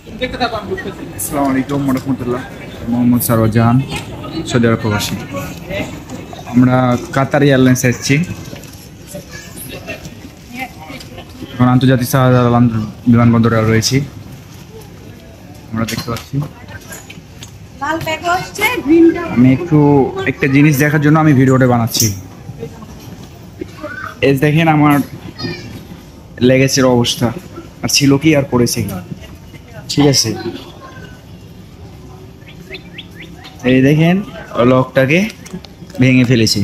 আসসালামু আলাইকুম রাহমাতুল্লাহ। মোহাম্মদ সারওয়ার জাহান, সৌদি আরব প্রবাসী। আমরা কাতার এয়ারলাইন্সে এসেছি। এখন আন্তর্জাতিক শাহজালাল বিমানবন্দরে রয়েছি। আমরা দেখতে পাচ্ছি, আমি একটা জিনিস দেখার জন্য আমি ভিডিওটা বানাচ্ছি। এই দেখেন আমার লেগেজের অবস্থা, আর ছিল কি আর করেছে, ঠিক আছে। এই দেখেন লকটাকে ভেঙে ফেলেছি,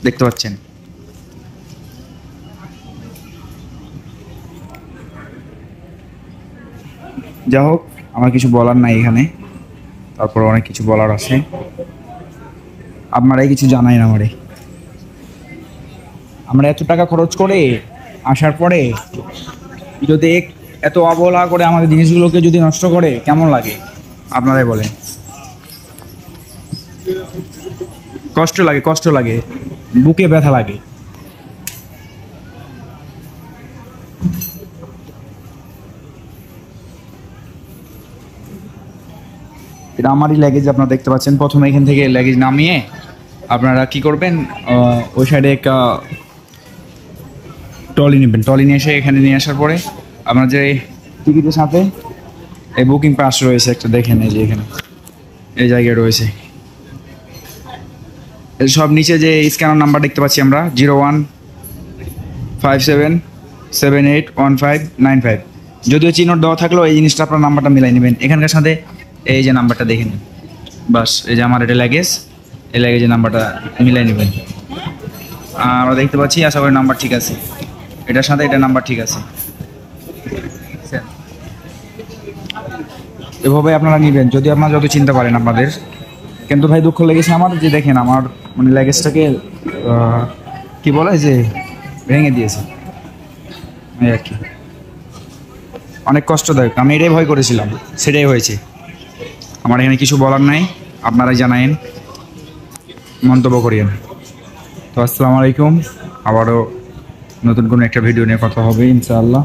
দেখতে পাচ্ছেন। যা হোক, আমার কিছু বলার নাই এখানে, তারপর অনেক কিছু বলার আছে। আপনারাই কিছু জানাই না আমারে। আমরা এত টাকা খরচ করে আসার পরে যদি এত অবহেলা করে আমাদের জিনিসগুলোকে যদি নষ্ট করে, কেমন লাগে আপনারাই বলেন। কষ্ট লাগে, বুকে ব্যথা লাগে। এটা আমারই ল্যাগেজ, আপনারা দেখতে পাচ্ছেন। প্রথমে এখান থেকে ল্যাগেজ নামিয়ে আপনারা কি করবেন, ওই সাইডে একটা ট্রলি নেবেন। ট্রলি নিয়ে এসে এখানে নিয়ে আসার পরে আপনার যে টিকিটের সাথে এই বুকিং পাস রয়েছে একটা, দেখেন এই যে এখানে এই জায়গায় রয়েছে। সব নিচে যে স্ক্যানার নাম্বার দেখতে পাচ্ছি আমরা, 0157781595। যদিও চিহ্ন দেওয়া থাকলেও এই জিনিসটা আপনার নাম্বারটা মিলাই নেবেন এখানকার সাথে। এই যে নাম্বারটা দেখে নিন, বাস। এই যে আমার এটা ল্যাগেজ, এই ল্যাগেজের নাম্বারটা মিলাই নেবেন। আমরা দেখতে পাচ্ছি, আশা করি নাম্বার ঠিক আছে, এটার সাথে এটা নাম্বার ঠিক আছে। এভাবে আপনারা নেবেন যদি আপনারা যত চিনতে পারেন আপনাদের। কিন্তু ভাই দুঃখ লেগেছে আমার, যে দেখেন আমার মানে ল্যাগেজটাকে কি বলে যে ভেঙে দিয়েছে, এই আর কি। অনেক কষ্টদায়ক, আমি এটাই ভয় করেছিলাম, সেটাই হয়েছে। আমার এখানে কিছু বলার নাই, আপনারাই জানায়েন, মন্তব্য করিয়েন। তো আসসালামু আলাইকুম। আবারও নতুন কোনো একটা ভিডিও নিয়ে কথা হবে ইনশাআল্লাহ।